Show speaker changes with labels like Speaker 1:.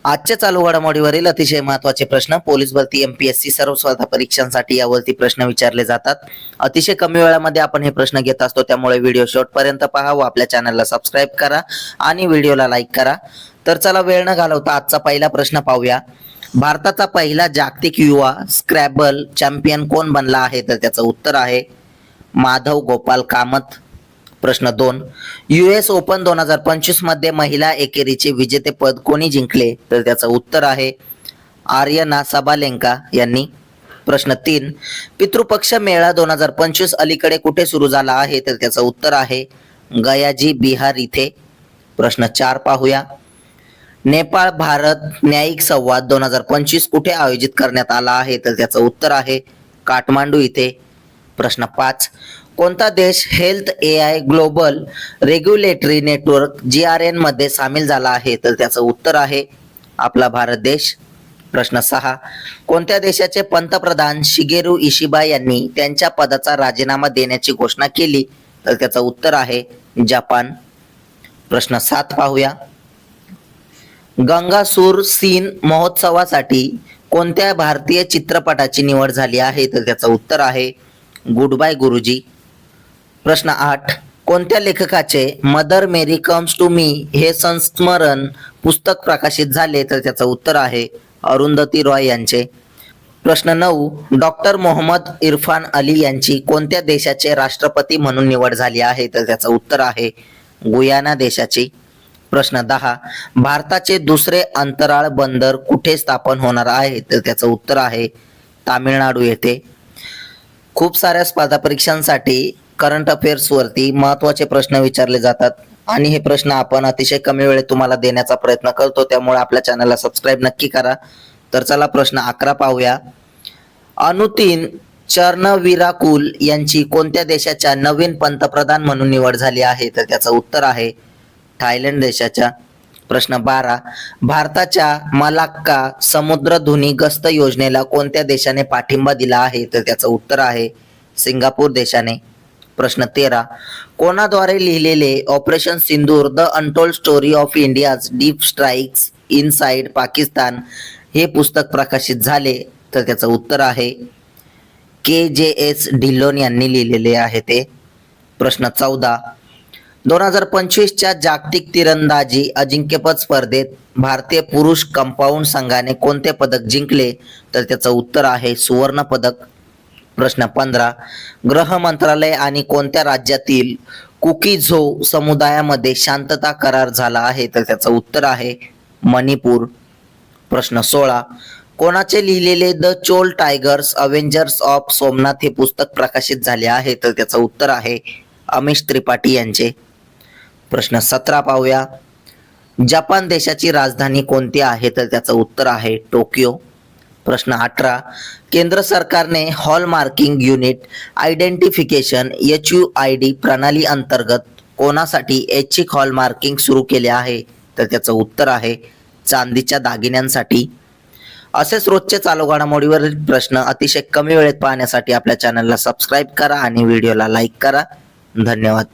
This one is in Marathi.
Speaker 1: आजच्या चालू घडामोडीवरील अतिशय महत्त्वाचे प्रश्न पोलीस भरती एमपीएससी सर्व स्पर्धा परीक्षांसाठी यावरती प्रश्न विचारले जातात. अतिशय कमी वेळामध्ये आपण हे प्रश्न घेत असतो, त्यामुळे व्हिडिओ शेवटपर्यंत पहा व आपल्या चॅनलला सबस्क्राईब करा आणि व्हिडिओला लाईक करा. तर चला वेळ न घालवता आजचा पहिला प्रश्न पाहूया. भारताचा पहिला जागतिक युवा स्क्रॅबल चॅम्पियन कोण बनला आहे? तर त्याचं उत्तर आहे माधव गोपाल कामत. प्रश्न 2, US ओपन 2025 मध्ये महिला एकेरीचे विजेतेपद कोणी जिंकले? तर त्याचं उत्तर आहे आर्यना सबालेंका यांनी. प्रश्न 3, पितृपक्ष मेळा 2025 अलीकडे कुठे सुरू झाला आहे? तर त्याचं उत्तर आहे गयाजी बिहार इथे. प्रश्न 4 पाहूया. नेपाळ भारत न्यायिक संवाद 2025 कुठे आयोजित करण्यात आला आहे? तर त्याचं उत्तर आहे काठमांडू इथे. प्रश्न 5, कोणता देश health AI global regulatory network GRN मध्ये सामील झाला आहे? तर त्याचं उत्तर आहे आपला भारत देश. प्रश्न 6, कोणत्या देशाचे पंतप्रधान शिगेरू इशिबा यांनी त्यांच्या पदाचा राजीनामा देण्याची घोषणा केली? तर त्याचं उत्तर आहे जपान. प्रश्न 7 पाहूया. गंगासूर सीन महोत्सवासाठी कोणत्या भारतीय चित्रपटाची निवड झाली आहे? तर त्याचं उत्तर आहे गुड बाय गुरुजी. प्रश्न 8, कोणत्या लेखकाचे Mother Mary comes to me हे संस्मरण पुस्तक प्रकाशित झाले? तर त्याचं उत्तर आहे अरुंधती रॉय यांचे. प्रश्न 9, डॉक्टर मोहम्मद इरफान अली यांची कोणत्या देशाचे राष्ट्रपती म्हणून निवड झाली आहे? तर त्याचं उत्तर आहे गुयाना देशाची. प्रश्न 10, भारताचे दुसरे अंतराळ बंदर कुठे स्थापन होणार आहे? तर त्याचं उत्तर आहे तामिळनाडू येथे. खूप साऱ्या स्पर्धा परीक्षांसाठी करंट अफेअर्स वरती महत्त्वाचे प्रश्न विचारले जातात आणि हे प्रश्न आपण अतिशय कमी वेळेत तुम्हाला देण्याचा प्रयत्न करतो, त्यामुळे आपल्या चॅनलला सबस्क्राईब नक्की करा. तर चला प्रश्न 11 पाहूया. अनुतीन चर्नविराकुल यांची कोणत्या देशाच्या नवीन पंतप्रधान म्हणून निवड झाली आहे? तर त्याचं उत्तर आहे थायलंड देशाच्या. प्रश्न 12, भारताच्या मलाक्का समुद्रधुनी गस्त योजनेला कोणत्या देशाने पाठिंबा दिला आहे? तर त्याचं उत्तर आहे सिंगापूर देशाने. प्रश्न 13, कोणाद्वारे लिहिलेले operation Sindur the untold story of India's deep strikes inside Pakistan हे पुस्तक प्रकाशित झाले? तर त्याचं उत्तर आहे KJS ढिल्लोन यांनी लिहिलेले आहे ते. प्रश्न 14, 2025च्या जागतिक तिरंदाजी अजिंक्यपद स्पर्धेत भारतीय पुरुष कंपाऊंड संघाने कोणते पदक जिंकले? तर त्याचं उत्तर आहे सुवर्ण पदक. प्रश्न 15, गृह मंत्रालय आणि कोणत्या राज्यातील कुकी-झो समुदायामध्ये शांतता करार झाला आहे? तर त्याचं उत्तर आहे मणिपूर. प्रश्न 16, कोणाचे लिहिलेले the Chola tigers Avengers of Somnath हे पुस्तक प्रकाशित झाले आहे? तर त्याचं उत्तर आहे अमिश त्रिपाठी यांचे. प्रश्न 17 पाहूया. जपान देशाची राजधानी कोणती आहे? तर त्याचं उत्तर आहे टोकियो. प्रश्न 18, केंद्र सरकारने हॉलमार्किंग युनिट आयडेंटिफिकेशन HUID प्रणाली अंतर्गत कोणासाठी ऐच्छिक हॉलमार्किंग सुरू केले आहे? तर त्याचं उत्तर आहे चांदीच्या दागिन्यांसाठी. असेच रोजचे चालू घडामोडीवरील प्रश्न अतिशय कमी वेळेत पाहण्यासाठी आपल्या चॅनलला सबस्क्राईब करा आणि व्हिडिओला लाईक करा. धन्यवाद.